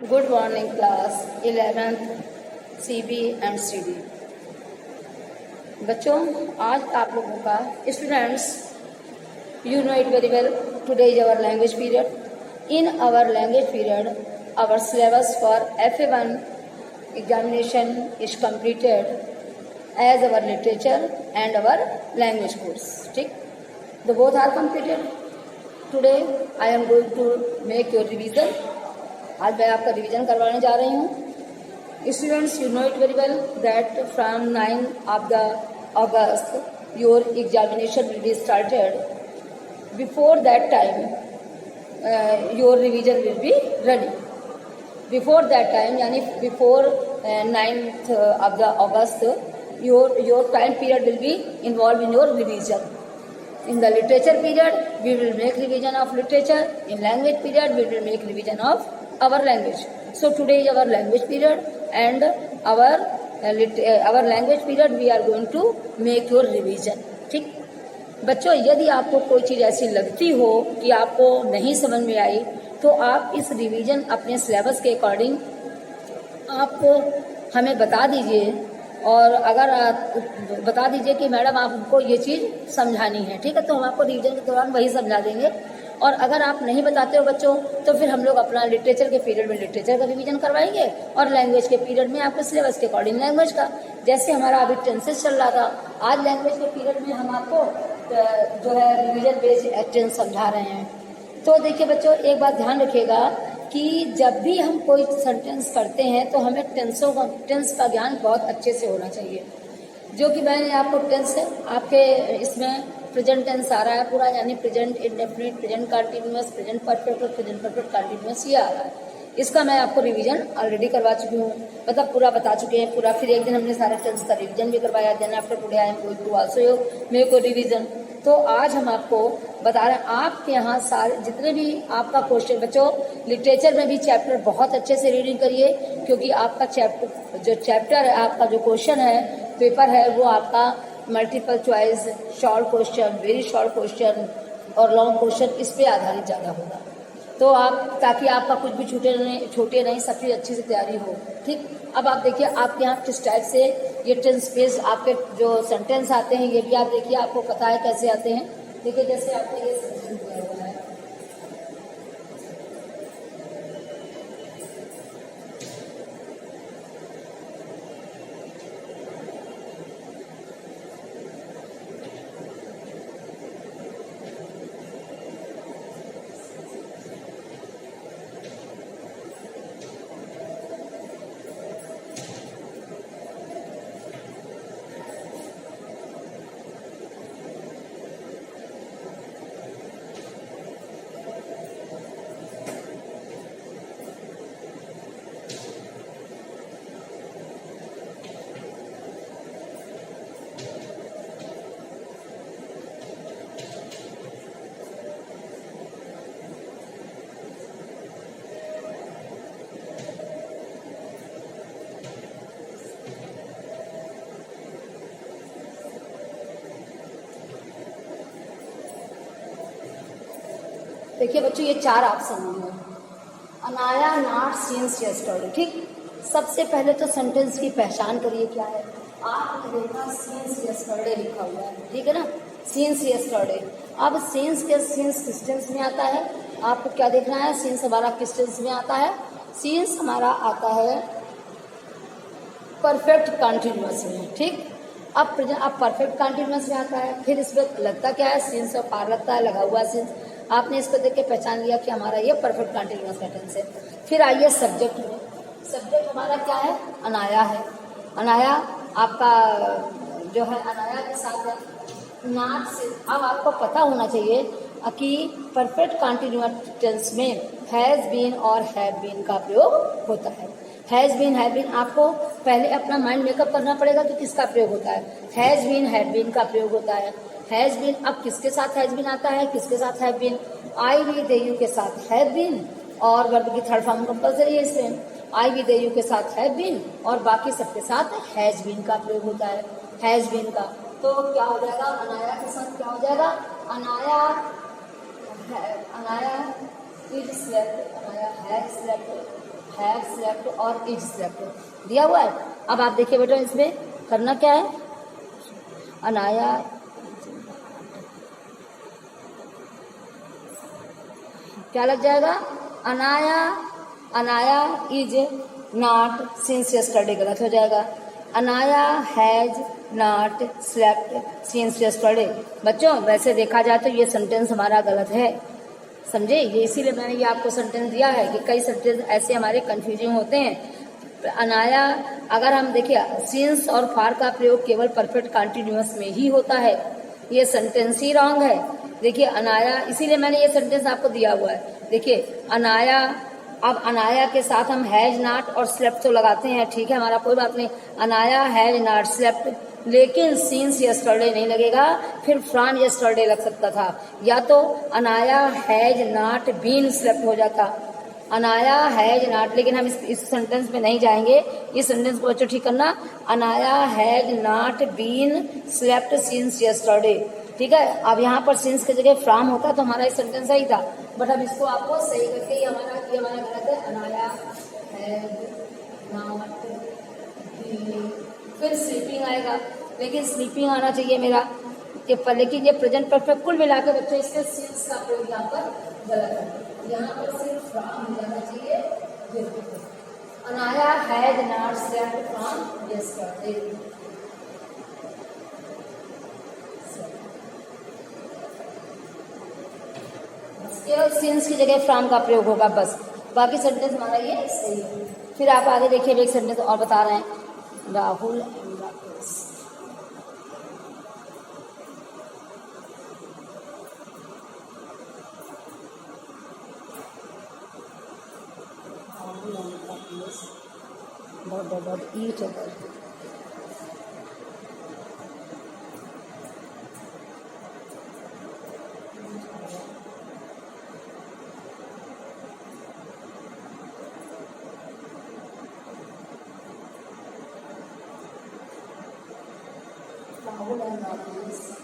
Good morning class 11th CB and CD। बच्चों, आज आप लोगों का students you know it very well, today is our language period. In our language period our syllabus for FA1 examination is completed as our literature and our language course। ठीक, the both are completed। Today I am going to make your revision। आज मैं आपका revision करवाने जा रही हूँ। Students, you know it very well that from 9 of the August your examination will be started। Before that time your revision will be running। Before that time यानी before 9th of the August your time period will be involved in your revision। In the literature period we will make revision of literature। In language period we will make revision of our language। So today is our language period and our language period we are going to make your revision। ठीक बच्चों, यदि आपको कोई चीज़ ऐसी लगती हो कि आपको नहीं समझ में आई तो आप इस रिवीजन अपने सिलेबस के अकॉर्डिंग आपको हमें बता दीजिए। और अगर आप बता दीजिए कि मैडम आपको ये चीज़ समझानी है, ठीक है, तो हम आपको रिवीजन के दौरान वही समझा देंगे। और अगर आप नहीं बताते हो बच्चों तो फिर हम लोग अपना लिटरेचर के पीरियड में लिटरेचर का रिवीजन करवाएंगे और लैंग्वेज के पीरियड में आपके सिलेबस के अकॉर्डिंग लैंग्वेज का। जैसे हमारा अभी टेंसेस चल रहा था, आज लैंग्वेज के पीरियड में हम आपको जो है रिवीजन बेस्ड टेंस समझा रहे हैं। तो देखिए बच्चों, एक बात ध्यान रखिएगा कि जब भी हम कोई सेंटेंस करते हैं तो हमें टेंस का ज्ञान बहुत अच्छे से होना चाहिए। जो कि मैंने आपको टेंस है आपके इसमें प्रेजेंट टेंस आ रहा है पूरा, यानी present indefinite, present continuous, present perfect और प्रेजेंट परफेक्ट कंटिन्यूअस ये आ रहा है। इसका मैं आपको रिवीजन ऑलरेडी करवा चुकी हूँ, मतलब पूरा बता चुके हैं पूरा। फिर एक दिन हमने सारे टेंस का रिवीजन भी करवाया। Then after today I am going to also make a revision. तो आज हम आपको बता रहे हैं आपके यहाँ सारे जितने भी आपका क्वेश्चन, बच्चों लिटरेचर में भी चैप्टर बहुत अच्छे से रीडिंग करिए, क्योंकि आपका चैप्टर है, आपका जो क्वेश्चन है पेपर है वो आपका multiple choice, short question, very short question और लॉन्ग क्वेश्चन इस पे आधारित ज़्यादा होगा। तो आप, ताकि आपका कुछ भी छूटे नहीं, सब चीज़ अच्छी से तैयारी हो। ठीक, अब आप देखिए आपके यहाँ किस टाइप से ये टेंस बेस आपके जो सेंटेंस आते हैं ये भी आप देखिए, आपको पता है कैसे आते हैं। देखिए जैसे आपने ये सेंटेंस दिया हुआ है, देखिए बच्चों ये 4 ऑप्शन होंगे। Anaya not scenes yesterday. ठीक, सबसे पहले तो सेंटेंस की पहचान करिए क्या है। आपने देखा सीन्स यस्टरडे लिखा हुआ है, ठीक है ना, सीन्स यस्टरडे। अब सीन्स किस टेंस में आता है, आपको क्या देखना है, सीन्स हमारा किस टेंस में आता है। सीन्स हमारा आता है परफेक्ट कंटिन्यूअस में। ठीक, अब परफेक्ट कंटिन्यूअस में आता है। फिर इसमें लगता क्या है, सीन्स और पार लगता है, लगा हुआ सीन्स। आपने इसको देख के पहचान लिया कि हमारा ये परफेक्ट कंटिन्यूअस टेंस है। फिर आइए सब्जेक्ट में। सब्जेक्ट हमारा क्या है, अनाया है। अनाया आपका जो है अनाया के साथ है नॉट से। अब आपको पता होना चाहिए कि परफेक्ट कंटिन्यूअस टेंस में हैज बीन और हैव बीन का प्रयोग होता है। हैज बीन, हैव बीन, आपको पहले अपना माइंड मेकअप करना पड़ेगा कि किसका प्रयोग होता है। हैज बीन, हैव बीन का प्रयोग होता है। हैज बीन, अब किसके साथ हैज बीन आता है, किसके साथ have been, I we they you के साथ हैव बीन और वर्ब की थर्ड फॉर्म कंपल्सरी है इसमें। आई वी दे यू के साथ हैव बीन और बाकी सबके साथ हैज बीन का प्रयोग होता है, हैज बीन का। तो क्या हो जाएगा, अनाया के साथ क्या हो जाएगा, Anaya is slept, Anaya has slept, have slept और इज स्लेप्ट दिया हुआ है। अब आप देखिए बेटा इसमें करना क्या है, अनाया क्या लग जाएगा, Anaya, Anaya is not since yesterday गलत हो जाएगा, Anaya has not slept since yesterday. बच्चों वैसे देखा जाए तो ये सेंटेंस हमारा गलत है, समझे, ये इसीलिए मैंने ये आपको सेंटेंस दिया है कि कई सेंटेंस ऐसे हमारे कंफ्यूजिंग होते हैं। अनाया, अगर हम देखिए सिंस और फॉर का प्रयोग केवल परफेक्ट कंटिन्यूअस में ही होता है, ये सेंटेंस ही रॉन्ग है। देखिए अनाया, इसीलिए मैंने ये सेंटेंस आपको दिया हुआ है। देखिए अनाया, अब अनाया के साथ हम हैज नॉट और स्लेप्ट तो लगाते हैं, ठीक है, हमारा कोई बात नहीं, अनाया हैज नॉट स्लेप्ट, लेकिन सिंस यस्टरडे नहीं लगेगा, फिर फ्रॉम यस्टरडे लग सकता था, या तो Anaya has not been slept हो जाता, अनाया हैज नॉट, लेकिन हम इस सेंटेंस में नहीं जाएंगे, इस सेंटेंस को बच्चों ठीक करना, Anaya has not been slept since yesterday, ठीक है। अब यहाँ पर सिंस की जगह फ्रॉम होता तो हमारा इस सेंटेंस सही था, बट अब इसको आपको सही करके ये हमारा गलत है, अनाया हैज नॉट बीन, फिर स्लीपिंग आएगा, लेकिन स्लीपिंग आना चाहिए मेरा कि पर, लेकिन ये प्रेजेंट परफेक्ट कुल मिला के बच्चों इसके सिंस का प्रयोग यहाँ पर गलत है, यहाँ पर सिर्फ फ्रॉम हो जाना चाहिए। Anaya has not slept from yesterday, केवल सिंस की जगह फ्रॉम का प्रयोग होगा बस, बाकी सेंटेंस हमारा ये सही है। फिर आप आगे देखिए एक सेंटेंस और बता रहे हैं, Rahul and Rakesh, each other. Rahul and Rakesh.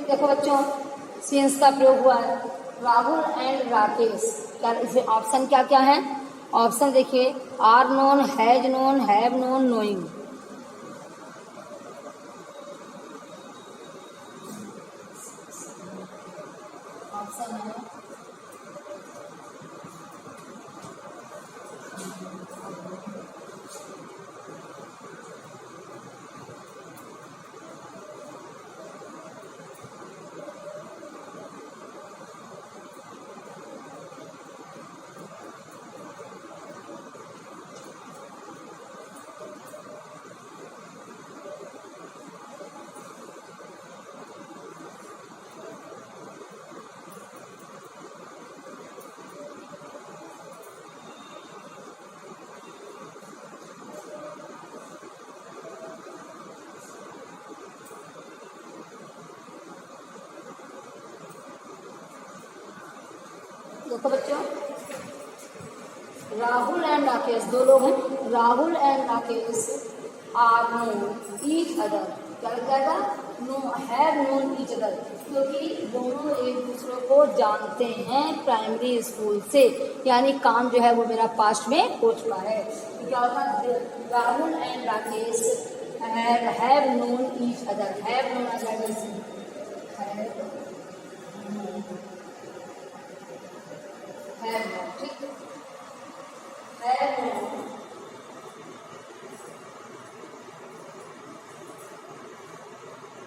देखो बच्चों सिंस का प्रयोग हुआ है, राहुल एंड राकेश, क्या इसमें ऑप्शन क्या क्या है, ऑप्शन देखिए, are known, has known, have known, knowing, option है देखो बच्चों, राहुल एंड राकेश दो लोग हैं, Rahul and Rakesh are known each other, क्या लग जाएगा, no have known each other, क्योंकि दोनों एक दूसरे को जानते हैं प्राइमरी स्कूल से, यानी काम जो है वो मेरा पास्ट में हो चुका है। तो क्या होगा, Rahul and Rakesh have known each other, have known आ जाएगा,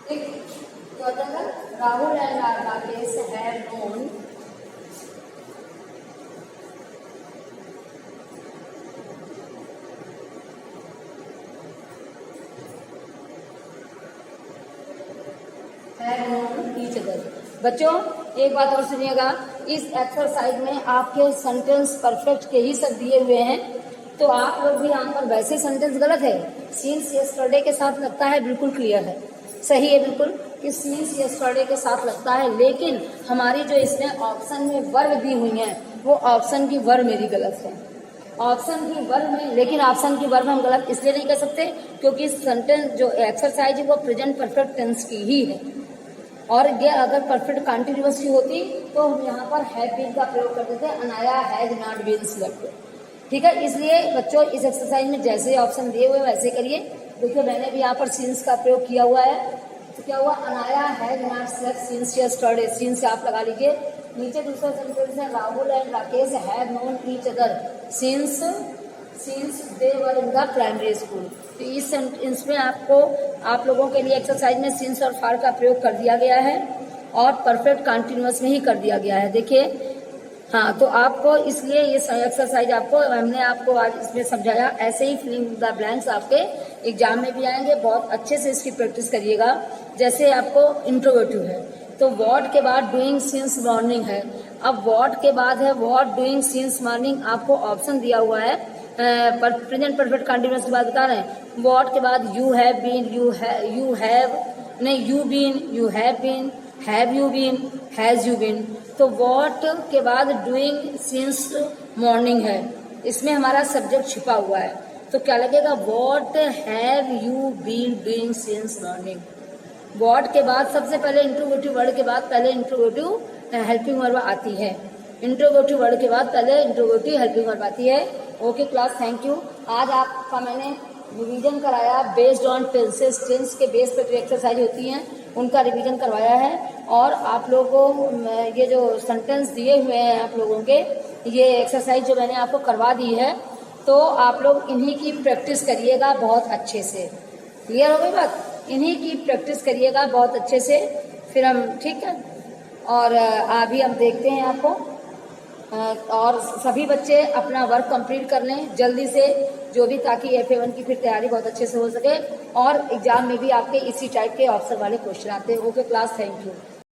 ठीक है, तो Rahul and Rakesh have known बच्चों एक बात और सुनिएगा, इस एक्सरसाइज में आपके सेंटेंस परफेक्ट के ही सब दिए हुए हैं, तो आप लोग भी यहाँ पर वैसे सेंटेंस गलत है, सिंस यस्टरडे के साथ लगता है, बिल्कुल क्लियर है, सही है बिल्कुल कि सिंस यस्टरडे के साथ लगता है, लेकिन हमारी जो इसमें ऑप्शन में वर्ब दी हुई है वो ऑप्शन की वर्ब मेरी गलत है, ऑप्शन की वर्ब में, लेकिन ऑप्शन की वर्ब हम गलत इसलिए नहीं कर सकते क्योंकि सेंटेंस जो एक्सरसाइज है वो प्रेजेंट परफेक्ट टेंस की ही है, और ये अगर परफेक्ट कंटिन्यूअस की होती तो हम यहाँ पर हैव बीन का प्रयोग करते थे, Anaya has not been slept. ठीक है, इसलिए बच्चों इस एक्सरसाइज में जैसे ऑप्शन दिए हुए वैसे करिए। देखिए मैंने भी यहाँ पर सिंस का प्रयोग किया हुआ है, तो क्या हुआ, Anaya has not slept since yesterday, since आप लगा लीजिए। नीचे दूसरा सेंटेंस है, Rahul and Rakesh have known each other since they were in the primary school. तो इस सेंटेंस में आपको आप लोगों के लिए एक्सरसाइज में सिंस और फार का प्रयोग कर दिया गया है और परफेक्ट कंटिन्यूअस में ही कर दिया गया है। देखिए हाँ, तो आपको इसलिए ये एक्सरसाइज आपको हमने आपको आज इसमें समझाया, ऐसे ही फिलिंग द ब्लैंक्स आपके एग्जाम में भी आएंगे, बहुत अच्छे से इसकी प्रैक्टिस करिएगा। जैसे आपको इंट्रोवर्टिव है तो व्हाट के बाद डूइंग सिंस मॉर्निंग है, अब व्हाट के बाद है व्हाट डूइंग सिंस मॉर्निंग, आपको ऑप्शन दिया हुआ है प्रेजेंट परफेक्ट कंटिन्यूअस की बात बता रहे हैं। व्हाट के बाद you have been, you have नहीं, you been, you have been, have you been, has you been. तो व्हाट के बाद डूइंग सिंस मॉर्निंग है, इसमें हमारा सब्जेक्ट छिपा हुआ है, तो क्या लगेगा, what have you been doing since morning. What के बाद सबसे पहले इंट्रोगेटिव वर्ड के बाद पहले इंट्रोगेटिव हेल्पिंग वर्ब आती है, इंट्रोगेटिव वर्ड के बाद पहले इंट्रोगेटिव हेल्पिंग वर्ब आती है। Okay class, thank you. आज आपका मैंने रिवीजन कराया बेस्ड ऑन टेंसेस, टेंस के बेस पर जो एक्सरसाइज होती हैं उनका रिवीजन करवाया है, और आप लोगों को ये जो सेंटेंस दिए हुए हैं आप लोगों के, ये एक्सरसाइज जो मैंने आपको करवा दी है, तो आप लोग इन्हीं की प्रैक्टिस करिएगा बहुत अच्छे से। क्लियर हो गई बात, इन्हीं की प्रैक्टिस करिएगा बहुत अच्छे से, फिर हम ठीक है। और अभी हम देखते हैं आपको, और सभी बच्चे अपना वर्क कंप्लीट कर लें जल्दी से जो भी, ताकि FA1 की फिर तैयारी बहुत अच्छे से हो सके, और एग्जाम में भी आपके इसी टाइप के ऑप्शन वाले क्वेश्चन आते हैं। Okay class, thank you.